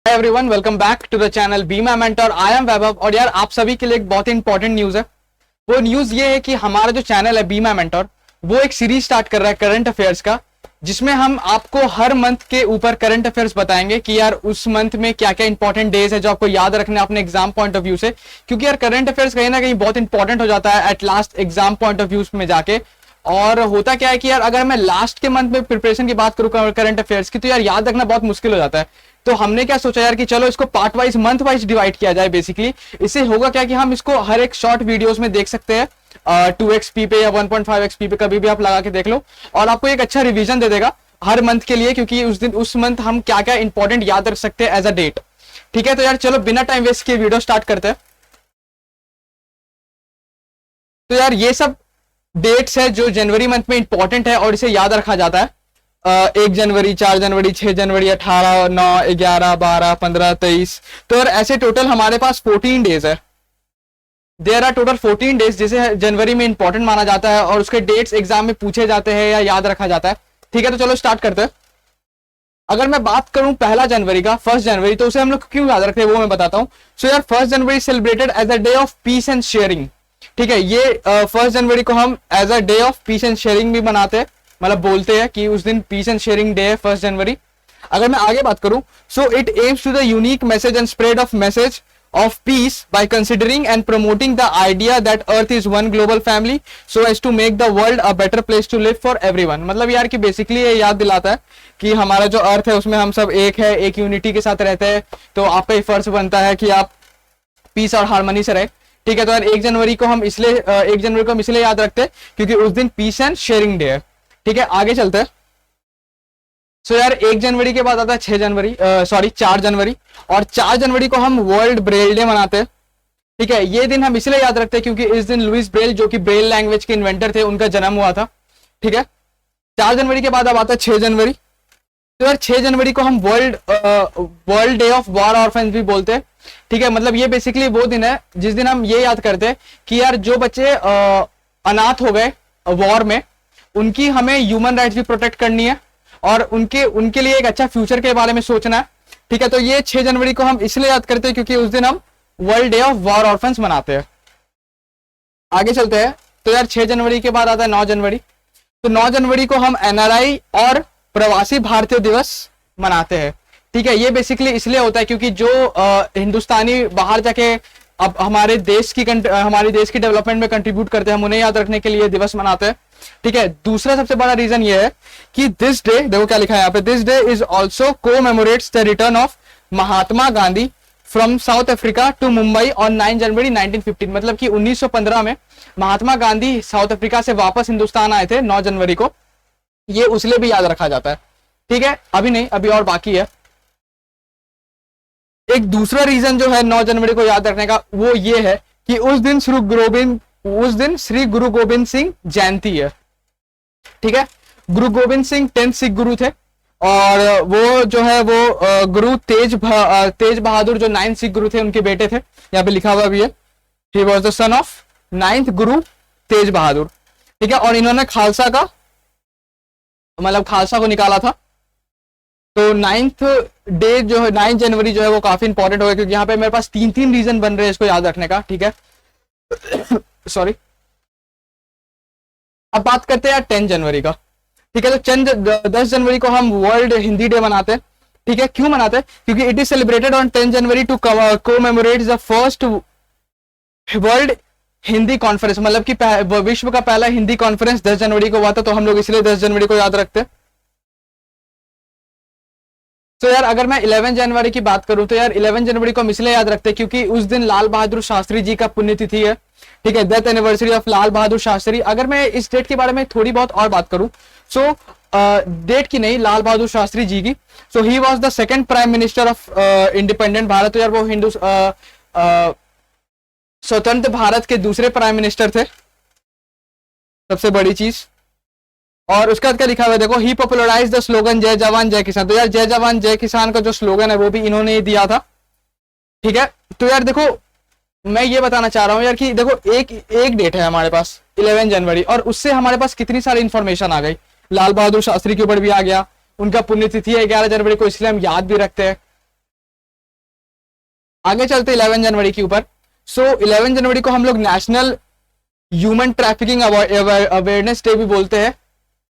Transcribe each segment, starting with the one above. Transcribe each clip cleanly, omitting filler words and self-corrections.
Everyone, welcome back to the channel Be My Mentor. I am Vaibhav. और यार आप सभी के लिए एक बहुत ही इंपॉर्टेंट न्यूज है। वो न्यूज ये है कि हमारा जो चैनल है बी माय मेंटर, वो एक सीरीज स्टार्ट कर रहा है करंट अफेयर्स का, जिसमें हम आपको हर मंथ के ऊपर करंट अफेयर्स बताएंगे कि यार उस मंथ में क्या क्या इंपॉर्टेंट डेज है जो आपको याद रखना है अपने एग्जाम पॉइंट ऑफ व्यू से। क्योंकि यार करंट अफेयर्स कहीं ना कहीं बहुत इंपॉर्टेंट हो जाता है at last exam point of view में जाके। और होता क्या है कि यार अगर मैं लास्ट के मंथ में प्रिपरेशन की बात करूं करंट अफेयर्स की, तो यार याद रखना बहुत मुश्किल हो जाता है। तो हमने क्या सोचा यार कि चलो इसको part wise month wise divide किया जाए। बेसिकली इससे होगा क्या कि हम इसको हर एक शॉर्ट वीडियोस में देख सकते हैं, 2xp पे या 1.5xp पे कभी भी आप लगा के देख लो, और आपको एक अच्छा रिवीजन दे देगा हर मंथ के लिए, क्योंकि उस मंथ हम क्या क्या इंपॉर्टेंट याद रख सकते हैं एज अ डेट। ठीक है, तो यार चलो बिना टाइम वेस्ट किए वीडियो स्टार्ट करते हैं। तो यार ये सब डेट्स है जो जनवरी मंथ में इंपॉर्टेंट है और इसे याद रखा जाता है। 1 जनवरी, 4 जनवरी, 6 जनवरी, 18, 9, 11, 12, 15, 23। तो यार ऐसे टोटल हमारे पास 14 डेज है। देयर आर टोटल 14 डेज जिसे जनवरी में इंपॉर्टेंट माना जाता है और उसके डेट्स एग्जाम में पूछे जाते हैं या याद रखा जाता है। ठीक है, तो चलो स्टार्ट करते हैं। अगर मैं बात करूं 1 जनवरी का, 1 जनवरी, तो उसे हम लोग क्यों याद रखते हैं वो मैं बताता हूं। सो यार 1 January celebrated as a day of peace and sharing. ठीक है, ये 1 जनवरी को हम as a day of peace and sharing भी मनाते हैं, मतलब बोलते हैं कि उस दिन पीस एंड शेयरिंग डे है 1 जनवरी। अगर मैं आगे बात करूं, so it aims to the unique message and spread of message of peace by considering and promoting the idea that earth is one global family so as to make the world a better place to live for everyone। मतलब यार कि basically ये याद दिलाता है कि हमारा जो अर्थ है उसमें हम सब एक है, एक यूनिटी के साथ रहते हैं। तो आपका ही फर्ज बनता है कि आप पीस और हार्मनी से रहे। ठीक है, तो यार 1 जनवरी को हम इसलिए याद रखते हैं क्योंकि उस दिन पीस एंड शेयरिंग डे है। ठीक है, आगे चलते हैं। सो यार 1 जनवरी के बाद आता है 4 जनवरी, और 4 जनवरी को हम वर्ल्ड ब्रेल डे मनाते हैं। ठीक है, ये दिन हम इसलिए याद रखते हैं क्योंकि इस दिन लुइस ब्रेल, जो कि ब्रेल लैंग्वेज के इन्वेंटर थे, उनका जन्म हुआ था। ठीक है, 4 जनवरी के बाद अब आता है 6 जनवरी। तो यार 6 जनवरी को हम world day of war orphans भी बोलते हैं। ठीक है, मतलब ये बेसिकली वो दिन है जिस दिन हम ये याद करते हैं कि यार जो बच्चे अनाथ हो गए वॉर में, उनकी हमें ह्यूमन राइट्स भी प्रोटेक्ट करनी है और उनके लिए एक अच्छा फ्यूचर के बारे में सोचना है। ठीक है, तो ये 6 जनवरी को हम इसलिए याद करते हैं क्योंकि उस दिन हम world day of war orphans मनाते हैं। आगे चलते हैं। तो यार 6 जनवरी के बाद आता है 9 जनवरी। तो 9 जनवरी को हम एनआरआई और प्रवासी भारतीय दिवस मनाते हैं। ठीक है, ये बेसिकली इसलिए होता है क्योंकि जो हिंदुस्तानी बाहर जाके अब हमारे देश की डेवलपमेंट में कंट्रीब्यूट करते हैं, हम उन्हें याद रखने के लिए दिवस मनाते हैं। ठीक है, दूसरा सबसे बड़ा रीजन ये है कि दिस डे, देखो क्या लिखा है यहाँ पे, this day is also commemorates the return of Mahatma Gandhi from South Africa to Mumbai on 9 January 1915। मतलब कि 1915 में महात्मा गांधी साउथ अफ्रीका से वापस हिंदुस्तान आए थे 9 जनवरी को। ये उसलिए भी याद रखा जाता है। ठीक है, अभी नहीं, अभी और बाकी है। एक दूसरा रीजन जो है 9 जनवरी को याद रखने का, वो ये है कि उस दिन श्री गुरु गोविंद सिंह जयंती है। ठीक है, गुरु गोविंद सिंह 10th सिख गुरु थे, और वो जो है वो गुरु तेज बहादुर जो 9th सिख गुरु थे, उनके बेटे थे। यहाँ पे लिखा हुआ भी है, he was the son of 9th गुरु तेज बहादुर। ठीक है, और इन्होंने खालसा को निकाला था। तो 9th डे जो है 9 जनवरी जो है वो काफी इंपॉर्टेंट होगा, क्योंकि यहाँ पे मेरे पास 3 रीजन बन रहे हैं इसको याद रखने का। ठीक है सॉरी। अब बात करते हैं 10 जनवरी का। ठीक है, तो 10 जनवरी को हम वर्ल्ड हिंदी डे मनाते हैं। ठीक है, क्यों मनाते हैं? क्योंकि it is celebrated on 10 January to commemorate the first world Hindi conference. मतलब कि विश्व का पहला हिंदी कॉन्फ्रेंस 10 जनवरी को हुआ था, तो हम लोग इसलिए 10 जनवरी को याद रखते हैं। तो यार अगर मैं 11 जनवरी की बात करूं, तो यार 11 जनवरी को हम इसलिए याद रखते हैं क्योंकि उस दिन लाल बहादुर शास्त्री जी का पुण्यतिथि है। ठीक है, death anniversary of Lal Bahadur Shastri. अगर मैं इस डेट के बारे में थोड़ी बहुत और बात करूं, सो डेट की नहीं, लाल बहादुर शास्त्री जी की। So he was the second prime minister of independent Bharat. तो यार वो स्वतंत्र भारत के दूसरे प्राइम मिनिस्टर थे, सबसे बड़ी चीज। और उसके बाद क्या लिखा हुआ है, देखो, ही पॉपुलराइज द स्लोगन जय जवान जय किसान। तो यार जय जवान जय किसान का जो स्लोगन है वो भी इन्होंने ही दिया था। ठीक है, तो यार देखो मैं ये बताना चाह रहा हूं यार कि देखो एक डेट है हमारे पास 11 जनवरी, और उससे हमारे पास कितनी सारी इंफॉर्मेशन आ गई। लाल बहादुर शास्त्री के ऊपर भी आ गया, उनका पुण्यतिथि है 11 जनवरी को, इसलिए हम याद भी रखते हैं। आगे चलते 11 जनवरी के ऊपर। सो 11 जनवरी को हम लोग national human trafficking awareness day भी बोलते हैं।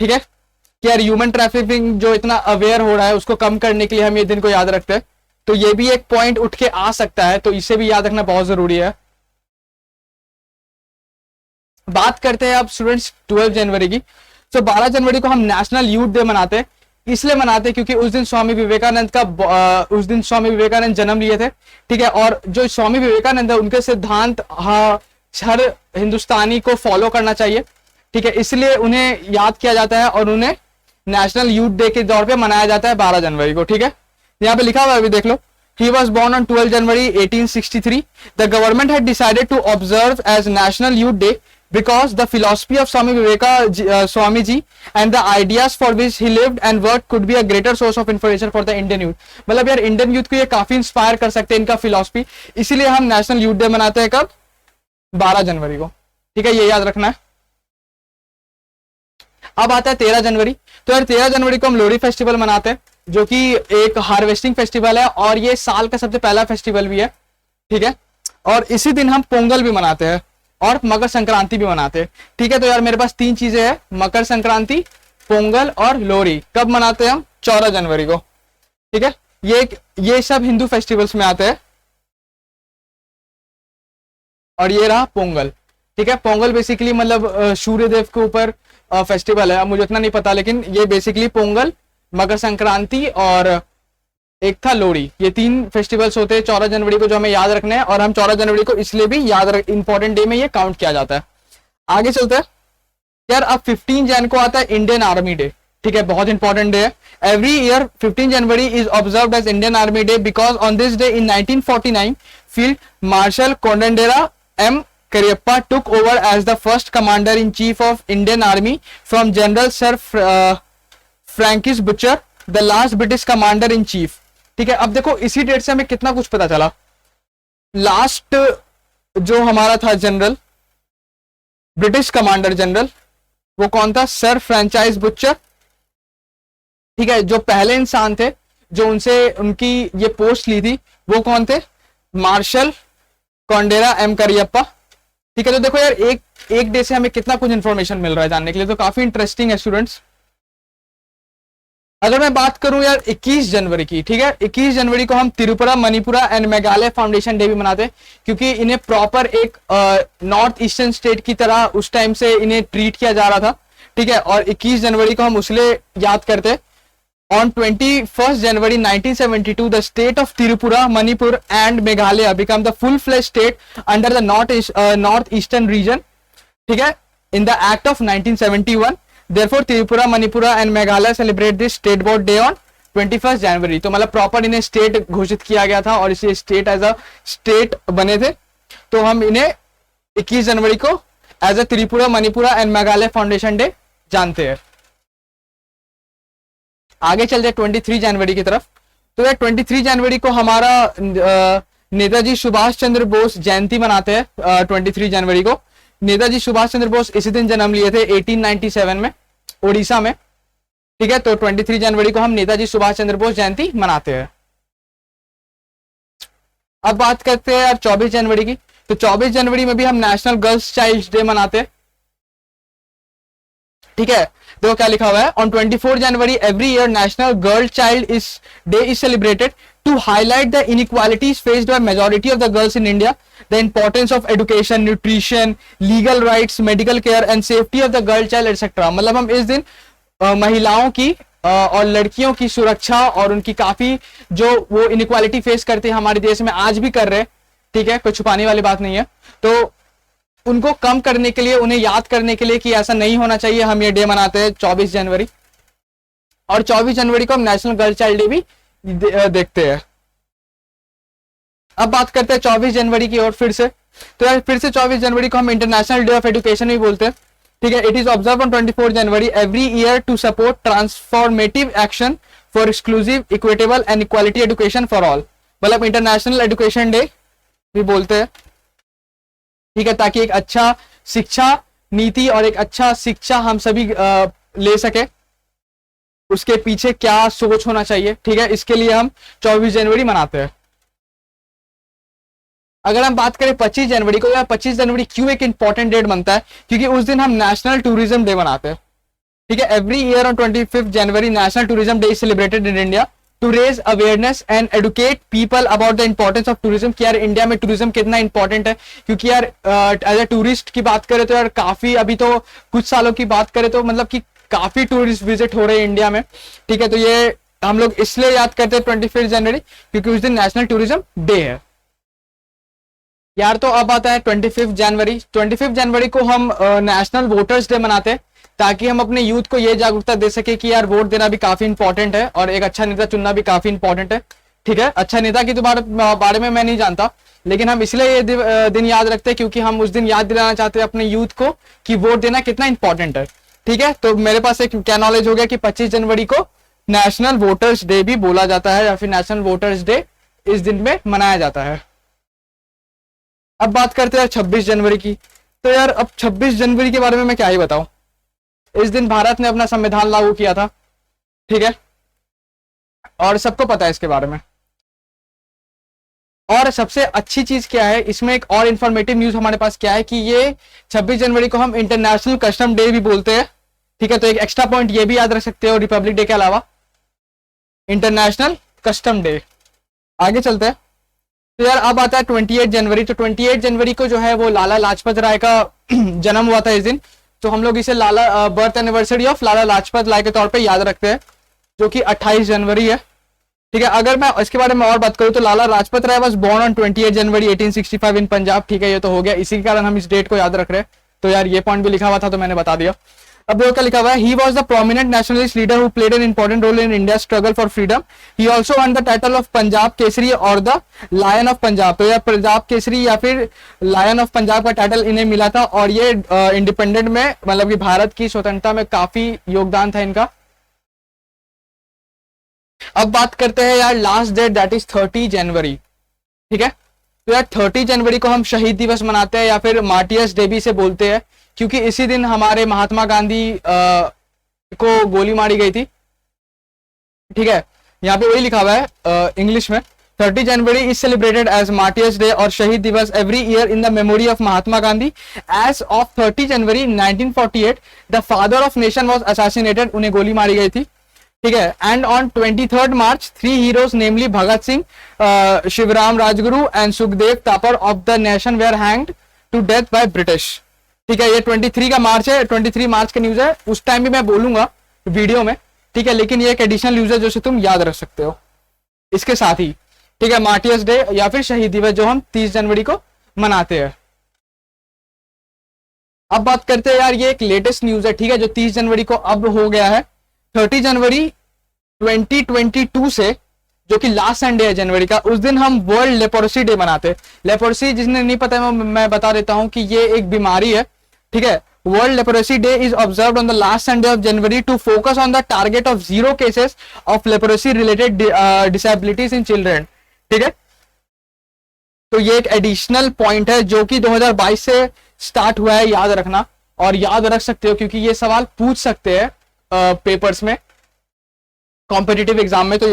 ठीक है, कि यार ह्यूमन ट्रैफिकिंग जो इतना अवेयर हो रहा है उसको कम करने के लिए हम ये दिन को याद रखते हैं। तो ये भी एक पॉइंट उठ के आ सकता है, तो इसे भी याद रखना बहुत जरूरी है। बात करते हैं अब स्टूडेंट्स 12 जनवरी की। तो 12 जनवरी को हम नेशनल यूथ डे मनाते हैं। इसलिए मनाते हैं क्योंकि उस दिन स्वामी विवेकानंद उस दिन स्वामी विवेकानंद जन्म लिए थे। ठीक है, और जो स्वामी विवेकानंद है उनके सिद्धांत हर हिंदुस्तानी को फॉलो करना चाहिए। ठीक है, इसलिए उन्हें याद किया जाता है और उन्हें नेशनल यूथ डे के तौर पे मनाया जाता है 12 जनवरी को। ठीक है, यहाँ पे लिखा हुआ है, अभी देख लो। He was born on 12 January 1863. The government had decided to observe as National Youth Day because the philosophy of Swami Ji and the ideas for which he lived and worked could be a greater source of inspiration for the Indian youth. मतलब यार Indian youth को ये काफी inspire कर सकते हैं इनका philosophy, इसीलिए हम नेशनल यूथ डे मनाते हैं। कब? 12 जनवरी को। ठीक है, ये याद रखना है। अब आता है 13 जनवरी। तो यार 13 जनवरी को हम लोहड़ी फेस्टिवल मनाते हैं, जो कि एक हार्वेस्टिंग फेस्टिवल है और ये साल का सबसे पहला फेस्टिवल भी है। ठीक है, और इसी दिन हम पोंगल भी मनाते हैं और मकर संक्रांति भी मनाते हैं। ठीक है, तो यार मेरे पास 3 चीजें हैं, मकर संक्रांति, पोंगल और लोहड़ी। कब मनाते हैं हम? 14 जनवरी को। ठीक है, ये सब हिंदू फेस्टिवल्स में आते हैं। और ये रहा पोंगल। ठीक है, पोंगल बेसिकली मतलब सूर्य देव के ऊपर फेस्टिवल है। मुझे उतना नहीं पता, लेकिन ये बेसिकली पोंगल, मकर संक्रांति और एक था लोहड़ी, ये 3 फेस्टिवल्स होते हैं 14 जनवरी को जो हमें याद रखने हैं। और हम 14 जनवरी को इसलिए भी इंपॉर्टेंट डे में ये काउंट किया जाता है। आगे चलते हैं यार। अब 15 जन को आता है इंडियन आर्मी डे। ठीक है, बहुत इंपॉर्टेंट डे है। Every year 15 January is observed as Indian army day because on this day in 1949 field marshal Kodandera M Cariappa took over as the first commander in chief of Indian Army from General Sir Francis Butcher, the last British commander in chief. ठीक है, अब देखो इसी date से हमें कितना कुछ पता चला। लास्ट जो हमारा था जनरल, ब्रिटिश कमांडर जनरल, वो कौन था? Sir franchise butcher. ठीक है, जो पहले इंसान थे जो उनसे उनकी ये पोस्ट ली थी वो कौन थे? Marshal Kodandera M Cariappa. ठीक है, तो देखो यार एक डे से हमें कितना कुछ इंफॉर्मेशन मिल रहा है जानने के लिए, तो काफी इंटरेस्टिंग है स्टूडेंट्स। अगर मैं बात करूं यार 21 जनवरी की, ठीक है, 21 जनवरी को हम Tripura, Manipura and Meghalaya foundation day भी मनाते हैं, क्योंकि इन्हें प्रॉपर एक नॉर्थ ईस्टर्न स्टेट की तरह उस टाइम से इन्हें ट्रीट किया जा रहा था। ठीक है, और 21 जनवरी को हम उसलिए याद करते हैं। On 21st January 1972, the state of Tripura, Manipur and Meghalaya became the full-fledged state under the northeastern region. ठीक है, in the Act of 1971. Therefore, Tripura, Manipura and Meghalaya celebrate this state board day on 21st January. तो मतलब proper इन्हें state घोषित किया गया था और इसे स्टेट एज अ स्टेट बने थे, तो हम इन्हें 21 जनवरी को as a Tripura, Manipura and Meghalaya foundation day जानते हैं। आगे चल जाए 23 जनवरी की तरफ। तो यार 23 जनवरी को हमारा नेताजी सुभाष चंद्र बोस जयंती मनाते हैं। 23 जनवरी को नेताजी सुभाष चंद्र बोस इसी दिन जन्म लिए थे 1897 में उड़ीसा में। ठीक है, तो 23 जनवरी को हम नेताजी सुभाष चंद्र बोस जयंती मनाते हैं। अब बात करते हैं यार 24 जनवरी की। तो 24 जनवरी में भी हम नेशनल गर्ल्स चाइल्ड डे मनाते हैं। ठीक है, देखो क्या लिखा हुआ है। On 24 January every year national girl child day is celebrated to highlight the inequalities faced by majority of the girls in India, the importance of education, nutrition, legal rights, medical care and safety of the girl child etcetera. मतलब हम इस दिन महिलाओं की और लड़कियों की सुरक्षा और उनकी काफी जो वो इनइक्वालिटी फेस करते हैं हमारे देश में आज भी कर रहे हैं। ठीक है, कोई छुपाने वाली बात नहीं है। तो उनको कम करने के लिए, उन्हें याद करने के लिए कि ऐसा नहीं होना चाहिए, हम ये डे मनाते हैं 24 जनवरी। और 24 जनवरी को हम नेशनल गर्ल चाइल्ड डे भी देखते हैं। अब बात करते हैं 24 जनवरी की और फिर से। तो यार फिर से 24 जनवरी को हम इंटरनेशनल डे ऑफ एजुकेशन भी बोलते हैं। ठीक है, it is observe on 24 January every year to support transformative action for exclusive, equitable and equality education for all. मतलब इंटरनेशनल एजुकेशन डे भी बोलते हैं। ठीक है, ताकि एक अच्छा शिक्षा नीति और एक अच्छा शिक्षा हम सभी ले सके, उसके पीछे क्या सोच होना चाहिए। ठीक है, इसके लिए हम 24 जनवरी मनाते हैं। अगर हम बात करें 25 जनवरी को, या 25 जनवरी क्यों एक इंपॉर्टेंट डेट बनता है, क्योंकि उस दिन हम नेशनल टूरिज्म डे मनाते हैं। ठीक है, every year on 25 January national tourism day is celebrated in India to raise awareness and educate people about the importance of tourism, कि यार इंडिया में टूरिज्म कितना इंपॉर्टेंट है। क्योंकि यार एज ए टूरिस्ट की बात करें तो यार काफी, अभी तो कुछ सालों की बात करें तो मतलब कि काफी टूरिस्ट विजिट हो रहे हैं इंडिया में। ठीक है, तो ये हम लोग इसलिए याद करते हैं 25 जनवरी, क्योंकि उस दिन नेशनल टूरिज्म डे है यार। तो अब आता है 25 जनवरी। 25 जनवरी को हम नेशनल वोटर्स डे मनाते हैं, ताकि हम अपने यूथ को ये जागरूकता दे सके कि यार वोट देना भी काफी इंपॉर्टेंट है और एक अच्छा नेता चुनना भी काफी इंपॉर्टेंट है। ठीक है, अच्छा नेता की तो बारे में मैं नहीं जानता, लेकिन हम इसलिए ये दिन याद रखते हैं क्योंकि हम उस दिन याद दिलाना चाहते हैं अपने यूथ को कि वोट देना कितना इंपॉर्टेंट है। ठीक है, तो मेरे पास एक क्या नॉलेज हो गया कि 25 जनवरी को नेशनल वोटर्स डे भी बोला जाता है, या फिर नेशनल वोटर्स डे इस दिन में मनाया जाता है। अब बात करते हैं 26 जनवरी की। तो यार अब 26 जनवरी के बारे में मैं क्या ही बताऊं। इस दिन भारत ने अपना संविधान लागू किया था। ठीक है, और सबको पता है इसके बारे में। और सबसे अच्छी चीज क्या है इसमें, एक और इंफॉर्मेटिव न्यूज हमारे पास क्या है कि ये 26 जनवरी को हम इंटरनेशनल कस्टम डे भी बोलते हैं। ठीक है, तो एक एक्स्ट्रा पॉइंट ये भी याद रख सकते हो रिपब्लिक डे के अलावा, इंटरनेशनल कस्टम डे। आगे चलते हैं। तो यार अब आता है 28 जनवरी। तो 28 जनवरी को जो है वो लाला लाजपत राय का जन्म हुआ था इस दिन, तो हम लोग इसे लाला birth anniversary of Lala Lajpat Rai के तौर पे याद रखते हैं, जो कि 28 जनवरी है। ठीक है, अगर मैं इसके बारे में और बात करूं तो Lala Lajpat Rai was born on 28 जनवरी 1865 इन पंजाब। ठीक है, ये तो हो गया, इसी के कारण हम इस डेट को याद रख रहे हैं। तो यार ये पॉइंट भी लिखा हुआ था तो मैंने बता दिया। अब देखो क्या लिखा हुआ है, he was the prominent nationalist leader who played an important role in India struggle for freedom. He also won the title of Punjab Kesari और द लायन ऑफ पंजाब। तो यार पंजाब केसरी या फिर लायन ऑफ पंजाब का टाइटल इन्हें मिला था, और ये इंडिपेंडेंट में मतलब कि भारत की स्वतंत्रता में काफी योगदान था इनका। अब बात करते हैं यार लास्ट डेट, दैट इज 30 जनवरी। ठीक है, तो यार 30 जनवरी को हम शहीद दिवस मनाते हैं, या फिर मार्टियर्स डे भी से बोलते हैं, क्योंकि इसी दिन हमारे महात्मा गांधी को गोली मारी गई थी। ठीक है, यहाँ पे वही लिखा हुआ है इंग्लिश में, 30 January is celebrated as martyrs day और शहीद दिवस every year in the memory of Mahatma Gandhi. As of 30 January 1948 the father of nation was assassinated, उन्हें गोली मारी गई थी। ठीक है, and on 23 March 3 heroes namely Bhagat Singh, Shivaram Rajguru and Sukhdev Thapar of the nation were hanged to death by British. ठीक है, ये 23 का मार्च है, 23 मार्च का न्यूज है, उस टाइम भी मैं बोलूंगा वीडियो में। ठीक है, लेकिन ये एक एडिशनल न्यूज है जो तुम याद रख सकते हो इसके साथ ही। ठीक है, मार्टियर्स डे या फिर शहीद दिवस जो हम 30 जनवरी को मनाते हैं। अब बात करते हैं यार, ये एक लेटेस्ट न्यूज है। ठीक है, जो 30 जनवरी को अब हो गया है। 30 जनवरी 2022 से, जो कि लास्ट संडे है जनवरी का, उस दिन हम वर्ल्ड लेप्रोसी डे मनाते हैं। लेप्रोसी जिसने नहीं पता मैं बता देता हूं कि ये एक बीमारी है। ठीक है, world leprosy day is observed on the last Sunday of January to focus on the target of 0 cases of leprosy related disabilities in children. ठीक है, तो ये एक एडिशनल पॉइंट है जो कि 2022 से स्टार्ट हुआ है, याद रखना। और याद रख सकते हो क्योंकि ये सवाल पूछ सकते हैं पेपर्स में, कॉम्पिटिटिव एग्जाम में। तो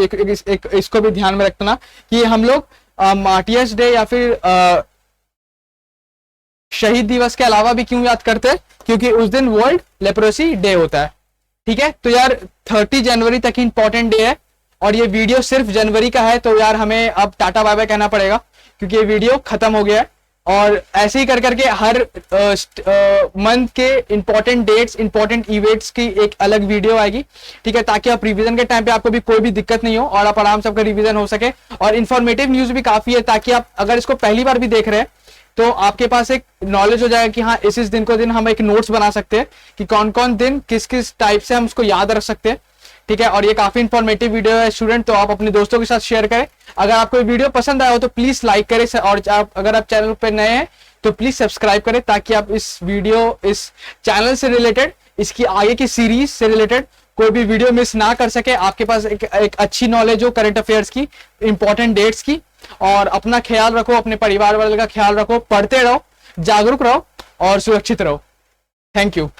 इसको भी ध्यान में रखना कि हम लोग मार्टियर्स डे या फिर शहीद दिवस के अलावा भी क्यों याद करते हैं, क्योंकि उस दिन वर्ल्ड लेप्रोसी डे होता है। ठीक है, तो यार 30 जनवरी तक इंपॉर्टेंट डे है, और ये वीडियो सिर्फ जनवरी का है, तो यार हमें अब टाटा बाय बाय कहना पड़ेगा क्योंकि ये वीडियो खत्म हो गया है। और ऐसे ही कर करके हर मंथ के इंपॉर्टेंट डेट्स, इंपॉर्टेंट इवेंट्स की एक अलग वीडियो आएगी। ठीक है, ताकि आप रिवीजन के टाइम पे आपको भी कोई भी दिक्कत नहीं हो और आप आराम से आपका रिवीजन हो सके। और इन्फॉर्मेटिव न्यूज भी काफी है, ताकि आप अगर इसको पहली बार भी देख रहे हैं तो आपके पास एक नॉलेज हो जाएगा कि हाँ इस दिन को दिन हम एक नोट्स बना सकते हैं कि कौन कौन दिन किस किस टाइप से हम उसको याद रख सकते हैं। ठीक है, और ये काफी इंफॉर्मेटिव वीडियो है स्टूडेंट, तो आप अपने दोस्तों के साथ शेयर करें। अगर आपको ये वीडियो पसंद आया हो तो प्लीज लाइक करें, और अगर आप चैनल पर नए हैं तो प्लीज सब्सक्राइब करें, ताकि आप इस चैनल से रिलेटेड, इसकी आगे की सीरीज से रिलेटेड कोई भी वीडियो मिस ना कर सके। आपके पास एक अच्छी नॉलेज हो करंट अफेयर्स की, इंपॉर्टेंट डेट्स की। और अपना ख्याल रखो, अपने परिवार वाले का ख्याल रखो, पढ़ते रहो, जागरूक रहो और सुरक्षित रहो। Thank you.